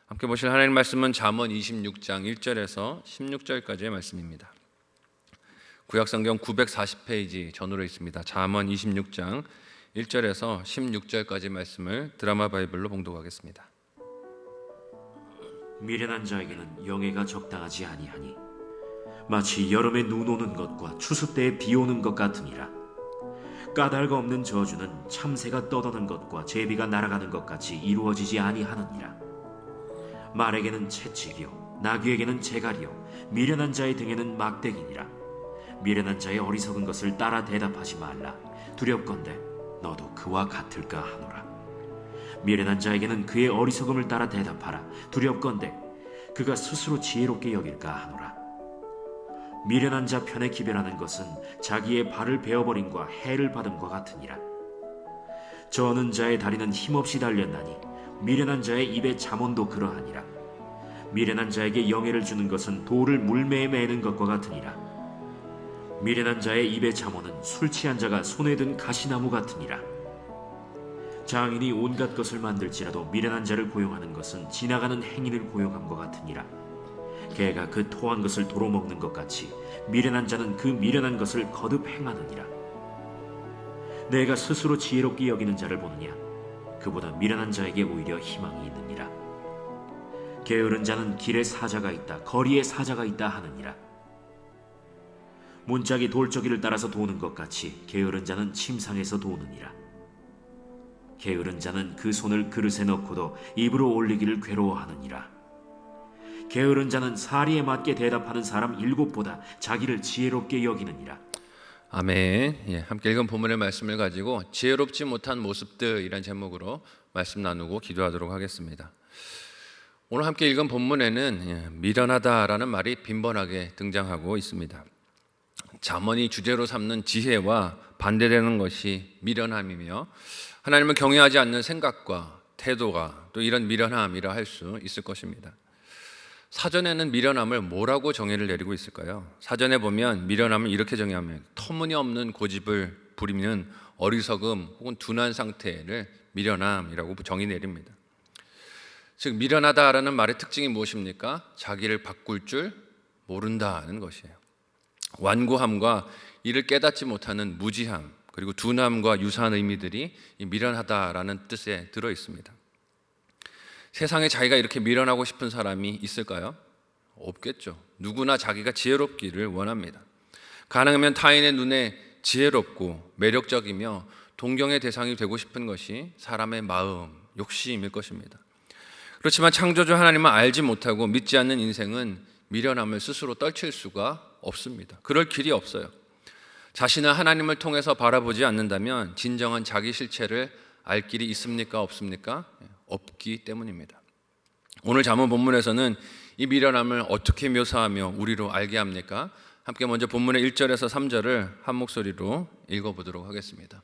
함께 보실 하나님 말씀은 잠언 26장 1절에서 16절까지의 말씀입니다. 구약성경 940페이지 전후로 있습니다. 잠언 26장 1절에서 16절까지 말씀을 드라마 바이블로 봉독하겠습니다. 미련한 자에게는 영예가 적당하지 아니하니 마치 여름에 눈 오는 것과 추수 때에 비 오는 것 같으니라. 까닭 없는 저주는 참새가 떠도는 것과 제비가 날아가는 것 같이 이루어지지 아니하느니라. 말에게는 채찍이요 나귀에게는 재갈이요 미련한 자의 등에는 막대기니라. 미련한 자의 어리석은 것을 따라 대답하지 말라. 두렵건대 너도 그와 같을까 하노라. 미련한 자에게는 그의 어리석음을 따라 대답하라. 두렵건대 그가 스스로 지혜롭게 여길까 하노라. 미련한 자 편에 기별하는 것은 자기의 발을 베어버림과 해를 받음과 같으니라. 저는 자의 다리는 힘없이 달렸나니 미련한 자의 입에 잠언도 그러하니라. 미련한 자에게 영예를 주는 것은 돌을 물매에 매는 것과 같으니라. 미련한 자의 입에 잠언은 술 취한 자가 손에 든 가시나무 같으니라. 장인이 온갖 것을 만들지라도 미련한 자를 고용하는 것은 지나가는 행인을 고용함과 같으니라. 개가 그 토한 것을 도로 먹는 것 같이 미련한 자는 그 미련한 것을 거듭 행하느니라. 내가 스스로 지혜롭게 여기는 자를 보느냐? 그보다 미련한 자에게 오히려 희망이 있느니라. 게으른 자는 길에 사자가 있다 거리에 사자가 있다 하느니라. 문짝이 돌저기를 따라서 도는 것 같이 게으른 자는 침상에서 도느니라. 게으른 자는 그 손을 그릇에 넣고도 입으로 올리기를 괴로워하느니라. 게으른 자는 사리에 맞게 대답하는 사람 7보다 자기를 지혜롭게 여기느니라. 아멘. 함께 읽은 본문의 말씀을 가지고 지혜롭지 못한 모습들이란 제목으로 말씀 나누고 기도하도록 하겠습니다. 오늘 함께 읽은 본문에는 미련하다라는 말이 빈번하게 등장하고 있습니다. 잠언이 주제로 삼는 지혜와 반대되는 것이 미련함이며 하나님을 경외하지 않는 생각과 태도가 또 이런 미련함이라 할 수 있을 것입니다. 사전에는 미련함을 뭐라고 정의를 내리고 있을까요? 사전에 보면 미련함을 이렇게 정의하면 터무니없는 고집을 부리는 어리석음 혹은 둔한 상태를 미련함이라고 정의 내립니다. 즉 미련하다라는 말의 특징이 무엇입니까? 자기를 바꿀 줄 모른다는 것이에요. 완고함과 이를 깨닫지 못하는 무지함 그리고 둔함과 유사한 의미들이 이 미련하다라는 뜻에 들어 있습니다. 세상에 자기가 이렇게 미련하고 싶은 사람이 있을까요? 없겠죠. 누구나 자기가 지혜롭기를 원합니다. 가능하면 타인의 눈에 지혜롭고 매력적이며 동경의 대상이 되고 싶은 것이 사람의 마음, 욕심일 것입니다. 그렇지만 창조주 하나님을 알지 못하고 믿지 않는 인생은 미련함을 스스로 떨칠 수가 없습니다. 그럴 길이 없어요. 자신을 하나님을 통해서 바라보지 않는다면 진정한 자기 실체를 알 길이 있습니까? 없습니까? 없기 때문입니다. 오늘 잠언 본문에서는 이 미련함을 어떻게 묘사하며 우리로 알게 합니까? 함께 먼저 본문의 1절에서 3절을 한 목소리로 읽어보도록 하겠습니다.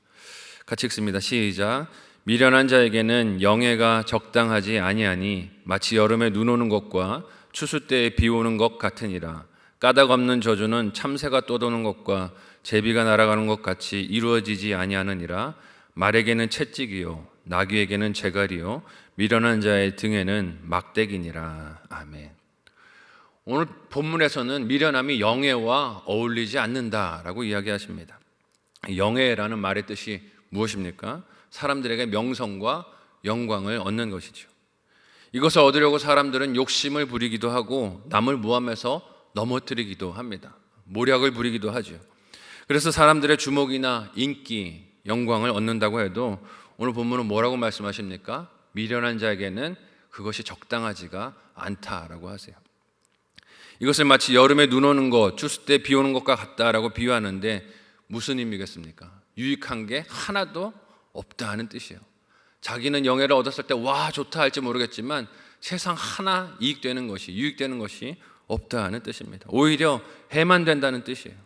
같이 읽습니다. 시작. 미련한 자에게는 영예가 적당하지 아니하니 마치 여름에 눈 오는 것과 추수 때에 비 오는 것 같으니라. 까닭 없는 저주는 참새가 떠도는 것과 제비가 날아가는 것 같이 이루어지지 아니하느니라. 말에게는 채찍이요 나귀에게는 재갈이요 미련한 자의 등에는 막대기니라. 아멘. 오늘 본문에서는 미련함이 영예와 어울리지 않는다라고 이야기하십니다. 영예라는 말의 뜻이 무엇입니까? 사람들에게 명성과 영광을 얻는 것이죠. 이것을 얻으려고 사람들은 욕심을 부리기도 하고 남을 모함해서 넘어뜨리기도 합니다. 모략을 부리기도 하죠. 그래서 사람들의 주목이나 인기, 영광을 얻는다고 해도 오늘 본문은 뭐라고 말씀하십니까? 미련한 자에게는 그것이 적당하지가 않다라고 하세요. 이것을 마치 여름에 눈 오는 것, 추수 때 비 오는 것과 같다라고 비유하는데 무슨 의미겠습니까? 유익한 게 하나도 없다 하는 뜻이에요. 자기는 영예를 얻었을 때 와 좋다 할지 모르겠지만 세상 하나 이익되는 것이 유익되는 것이 없다 하는 뜻입니다. 오히려 해만 된다는 뜻이에요.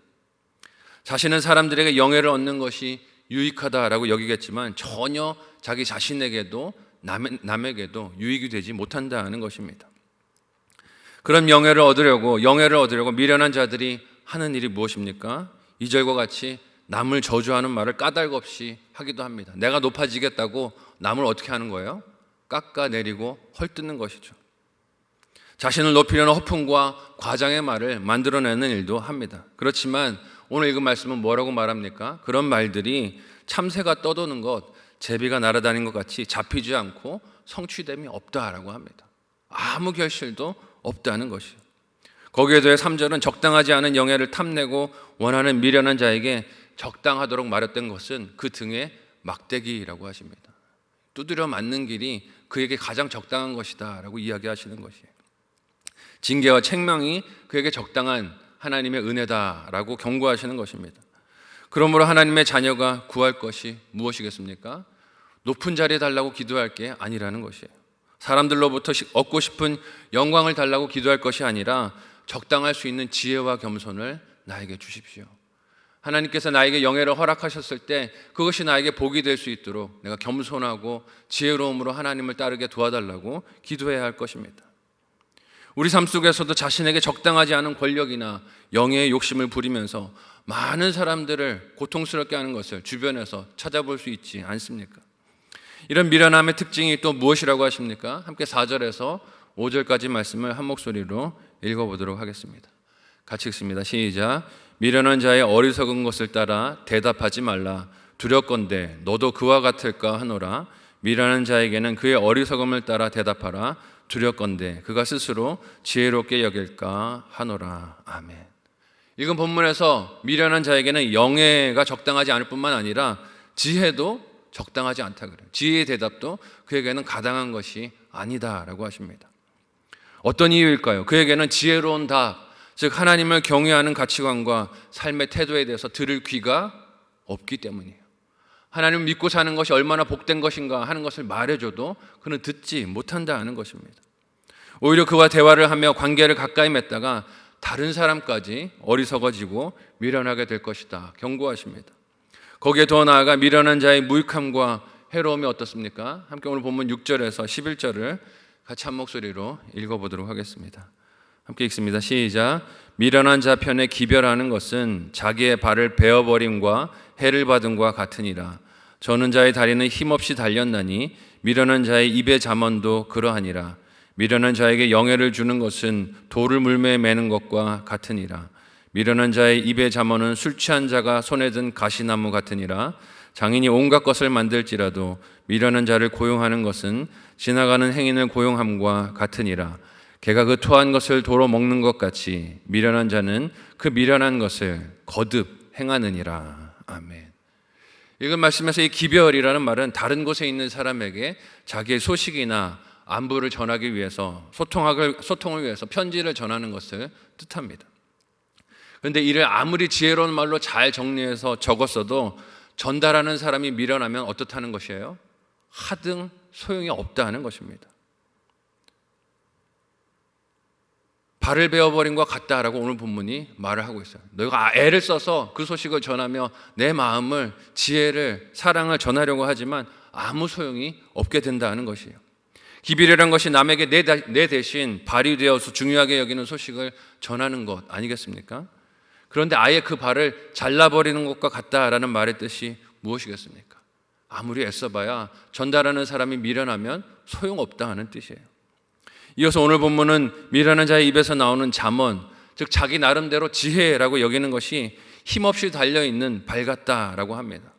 자신은 사람들에게 영예를 얻는 것이 유익하다라고 여기겠지만 전혀 자기 자신에게도 남에게도 유익이 되지 못한다는 것입니다. 그런 영예를 얻으려고 미련한 자들이 하는 일이 무엇입니까? 2절과 같이 남을 저주하는 말을 까닭없이 하기도 합니다. 내가 높아지겠다고 남을 어떻게 하는 거예요? 깎아내리고 헐뜯는 것이죠. 자신을 높이려는 허풍과 과장의 말을 만들어내는 일도 합니다. 그렇지만 오늘 읽은 말씀은 뭐라고 말합니까? 그런 말들이 참새가 떠도는 것, 제비가 날아다니는 것 같이 잡히지 않고 성취됨이 없다라고 합니다. 아무 결실도 없다는 것이요. 거기에 더해 3절은 적당하지 않은 영예를 탐내고 원하는 미련한 자에게 적당하도록 말했던 것은 그 등에 막대기라고 하십니다. 두드려 맞는 길이 그에게 가장 적당한 것이다 라고 이야기하시는 것이에요. 징계와 책망이 그에게 적당한 하나님의 은혜다라고 경고하시는 것입니다. 그러므로 하나님의 자녀가 구할 것이 무엇이겠습니까? 높은 자리에 달라고 기도할 게 아니라는 것이에요. 사람들로부터 얻고 싶은 영광을 달라고 기도할 것이 아니라 적당할 수 있는 지혜와 겸손을 나에게 주십시오. 하나님께서 나에게 영예를 허락하셨을 때 그것이 나에게 복이 될 수 있도록 내가 겸손하고 지혜로움으로 하나님을 따르게 도와달라고 기도해야 할 것입니다. 우리 삶 속에서도 자신에게 적당하지 않은 권력이나 영예의 욕심을 부리면서 많은 사람들을 고통스럽게 하는 것을 주변에서 찾아볼 수 있지 않습니까? 이런 미련함의 특징이 또 무엇이라고 하십니까? 함께 4절에서 5절까지 말씀을 한 목소리로 읽어보도록 하겠습니다. 같이 읽습니다. 시작. 미련한 자의 어리석은 것을 따라 대답하지 말라. 두렵건대 너도 그와 같을까 하노라. 미련한 자에게는 그의 어리석음을 따라 대답하라. 두렵건대 그가 스스로 지혜롭게 여길까 하노라. 아멘. 읽은 본문에서 미련한 자에게는 영예가 적당하지 않을 뿐만 아니라 지혜도 적당하지 않다 그래요. 지혜의 대답도 그에게는 가당한 것이 아니다라고 하십니다. 어떤 이유일까요? 그에게는 지혜로운 답, 즉 하나님을 경외하는 가치관과 삶의 태도에 대해서 들을 귀가 없기 때문이에요. 하나님을 믿고 사는 것이 얼마나 복된 것인가 하는 것을 말해줘도 그는 듣지 못한다는 것입니다. 오히려 그와 대화를 하며 관계를 가까이 맺다가 다른 사람까지 어리석어지고 미련하게 될 것이다 경고하십니다. 거기에 더 나아가 미련한 자의 무익함과 해로움이 어떻습니까? 함께 오늘 본문 6절에서 11절을 같이 한 목소리로 읽어보도록 하겠습니다. 함께 읽습니다. 시작. 미련한 자 편에 기별하는 것은 자기의 발을 베어버림과 해를 받음과 같으니라. 저는 자의 다리는 힘없이 달렸나니 미련한 자의 입의 잠언도 그러하니라. 미련한 자에게 영예를 주는 것은 돌을 물매에 매는 것과 같으니라. 미련한 자의 입의 잠언은 술 취한 자가 손에 든 가시나무 같으니라. 장인이 온갖 것을 만들지라도 미련한 자를 고용하는 것은 지나가는 행인을 고용함과 같으니라. 개가 그 토한 것을 도로 먹는 것 같이 미련한 자는 그 미련한 것을 거듭 행하느니라. 아멘. 읽은 말씀에서 이 기별이라는 말은 다른 곳에 있는 사람에게 자기의 소식이나 안부를 전하기 위해서 소통을 위해서 편지를 전하는 것을 뜻합니다. 그런데 이를 아무리 지혜로운 말로 잘 정리해서 적었어도 전달하는 사람이 미련하면 어떻다는 것이에요? 하등 소용이 없다는 것입니다. 발을 베어버린 것 같다라고 오늘 본문이 말을 하고 있어요. 너희가 애를 써서 그 소식을 전하며 내 마음을, 지혜를, 사랑을 전하려고 하지만 아무 소용이 없게 된다는 것이에요. 기별이란 것이 남에게 내 대신 발휘되어서 중요하게 여기는 소식을 전하는 것 아니겠습니까? 그런데 아예 그 발을 잘라버리는 것과 같다라는 말의 뜻이 무엇이겠습니까? 아무리 애써봐야 전달하는 사람이 미련하면 소용없다 하는 뜻이에요. 이어서 오늘 본문은 미련한 자의 입에서 나오는 잠언, 즉 자기 나름대로 지혜라고 여기는 것이 힘없이 달려있는 발 같다라고 합니다.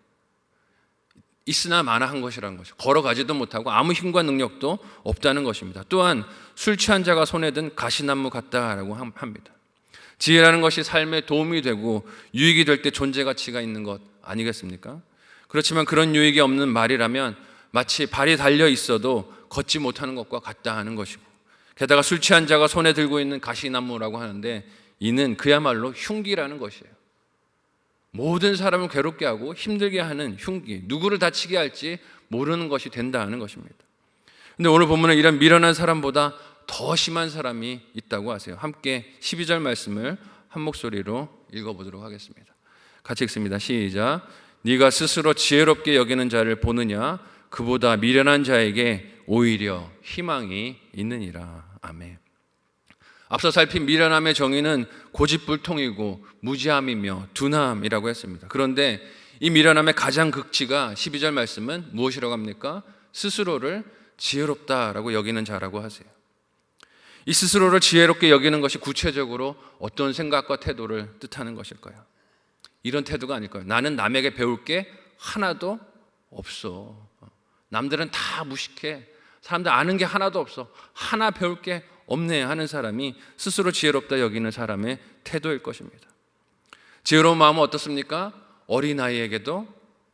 있으나 마나한 것이라는 것이죠. 걸어가지도 못하고 아무 힘과 능력도 없다는 것입니다. 또한 술 취한 자가 손에 든 가시나무 같다라고 합니다. 지혜라는 것이 삶에 도움이 되고 유익이 될 때 존재 가치가 있는 것 아니겠습니까? 그렇지만 그런 유익이 없는 말이라면 마치 발이 달려 있어도 걷지 못하는 것과 같다 하는 것이고, 게다가 술 취한 자가 손에 들고 있는 가시나무라고 하는데 이는 그야말로 흉기라는 것이에요. 모든 사람을 괴롭게 하고 힘들게 하는 흉기, 누구를 다치게 할지 모르는 것이 된다 하는 것입니다. 그런데 오늘 본문은 이런 미련한 사람보다 더 심한 사람이 있다고 하세요. 함께 12절 말씀을 한 목소리로 읽어보도록 하겠습니다. 같이 읽습니다. 시작. 네가 스스로 지혜롭게 여기는 자를 보느냐? 그보다 미련한 자에게 오히려 희망이 있느니라. 아멘. 앞서 살핀 미련함의 정의는 고집불통이고 무지함이며 둔함이라고 했습니다. 그런데 이 미련함의 가장 극치가 12절 말씀은 무엇이라고 합니까? 스스로를 지혜롭다라고 여기는 자라고 하세요. 이 스스로를 지혜롭게 여기는 것이 구체적으로 어떤 생각과 태도를 뜻하는 것일까요? 이런 태도가 아닐까요? 나는 남에게 배울 게 하나도 없어. 남들은 다 무식해. 사람들 아는 게 하나도 없어. 하나 배울 게 없네 하는 사람이 스스로 지혜롭다 여기는 사람의 태도일 것입니다. 지혜로운 마음은 어떻습니까? 어린아이에게도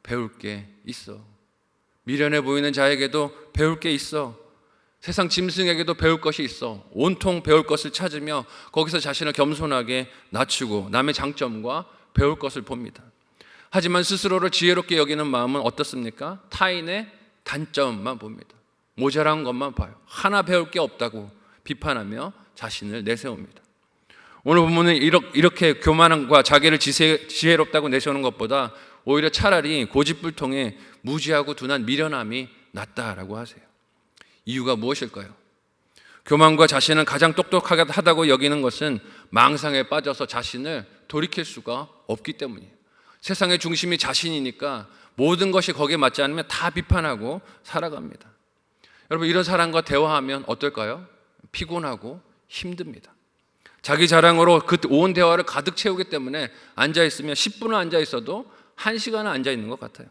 배울 게 있어. 미련해 보이는 자에게도 배울 게 있어. 세상 짐승에게도 배울 것이 있어. 온통 배울 것을 찾으며 거기서 자신을 겸손하게 낮추고 남의 장점과 배울 것을 봅니다. 하지만 스스로를 지혜롭게 여기는 마음은 어떻습니까? 타인의 단점만 봅니다. 모자란 것만 봐요. 하나 배울 게 없다고 비판하며 자신을 내세웁니다. 오늘 본문은 이렇게 교만과 자기를 지혜롭다고 내세우는 것보다 오히려 차라리 고집불통에 무지하고 둔한 미련함이 낫다라고 하세요. 이유가 무엇일까요? 교만과 자신은 가장 똑똑하다고 여기는 것은 망상에 빠져서 자신을 돌이킬 수가 없기 때문이에요. 세상의 중심이 자신이니까 모든 것이 거기에 맞지 않으면 다 비판하고 살아갑니다. 여러분, 이런 사람과 대화하면 어떨까요? 피곤하고 힘듭니다. 자기 자랑으로 그 온 대화를 가득 채우기 때문에 앉아있으면 10분은 앉아있어도 1시간은 앉아있는 것 같아요.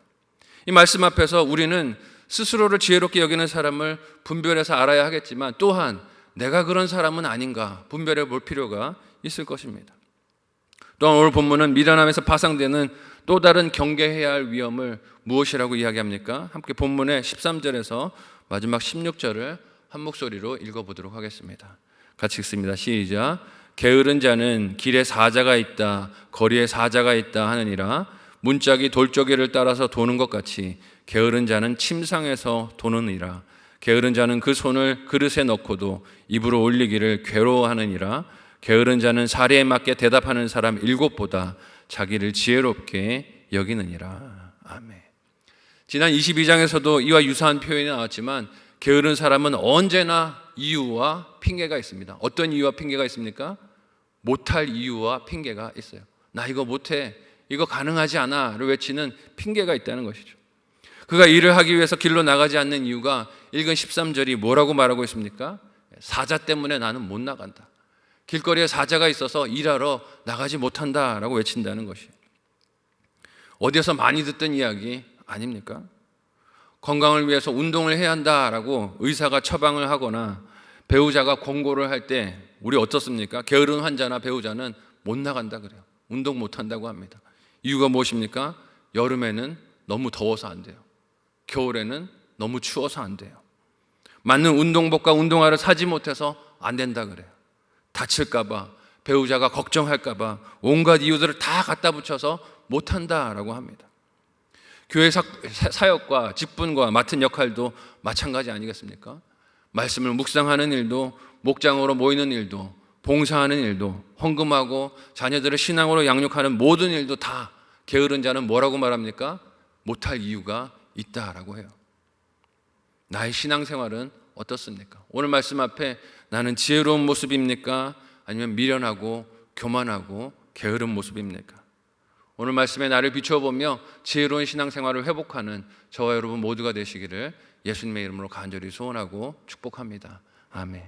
이 말씀 앞에서 우리는 스스로를 지혜롭게 여기는 사람을 분별해서 알아야 하겠지만 또한 내가 그런 사람은 아닌가 분별해 볼 필요가 있을 것입니다. 또한 오늘 본문은 미련함에서 파상되는 또 다른 경계해야 할 위험을 무엇이라고 이야기합니까? 함께 본문의 13절에서 마지막 16절을 한 목소리로 읽어보도록 하겠습니다. 같이 읽습니다. 시작. 게으른 자는 길에 사자가 있다, 거리에 사자가 있다 하느니라. 문짝이 돌저귀를 따라서 도는 것 같이 게으른 자는 침상에서 도느니라. 게으른 자는 그 손을 그릇에 넣고도 입으로 올리기를 괴로워하느니라. 게으른 자는 사리에 맞게 대답하는 사람 7보다 자기를 지혜롭게 여기느니라. 아멘. 지난 22장에서도 이와 유사한 표현이 나왔지만 게으른 사람은 언제나 이유와 핑계가 있습니다. 어떤 이유와 핑계가 있습니까? 못할 이유와 핑계가 있어요. 나 이거 못해, 이거 가능하지 않아를 외치는 핑계가 있다는 것이죠. 그가 일을 하기 위해서 길로 나가지 않는 이유가 읽은 13절이 뭐라고 말하고 있습니까? 사자 때문에 나는 못 나간다. 길거리에 사자가 있어서 일하러 나가지 못한다라고 외친다는 것이에요. 어디에서 많이 듣던 이야기 아닙니까? 건강을 위해서 운동을 해야 한다라고 의사가 처방을 하거나 배우자가 권고를 할 때 우리 어떻습니까? 게으른 환자나 배우자는 못 나간다 그래요. 운동 못 한다고 합니다. 이유가 무엇입니까? 여름에는 너무 더워서 안 돼요. 겨울에는 너무 추워서 안 돼요. 맞는 운동복과 운동화를 사지 못해서 안 된다 그래요. 다칠까 봐, 배우자가 걱정할까 봐 온갖 이유들을 다 갖다 붙여서 못 한다라고 합니다. 교회 사역과 직분과 맡은 역할도 마찬가지 아니겠습니까? 말씀을 묵상하는 일도, 목장으로 모이는 일도, 봉사하는 일도, 헌금하고 자녀들을 신앙으로 양육하는 모든 일도 다 게으른 자는 뭐라고 말합니까? 못할 이유가 있다라고 해요. 나의 신앙생활은 어떻습니까? 오늘 말씀 앞에 나는 지혜로운 모습입니까? 아니면 미련하고 교만하고 게으른 모습입니까? 오늘 말씀에 나를 비춰보며 지혜로운 신앙생활을 회복하는 저와 여러분 모두가 되시기를 예수님의 이름으로 간절히 소원하고 축복합니다. 아멘.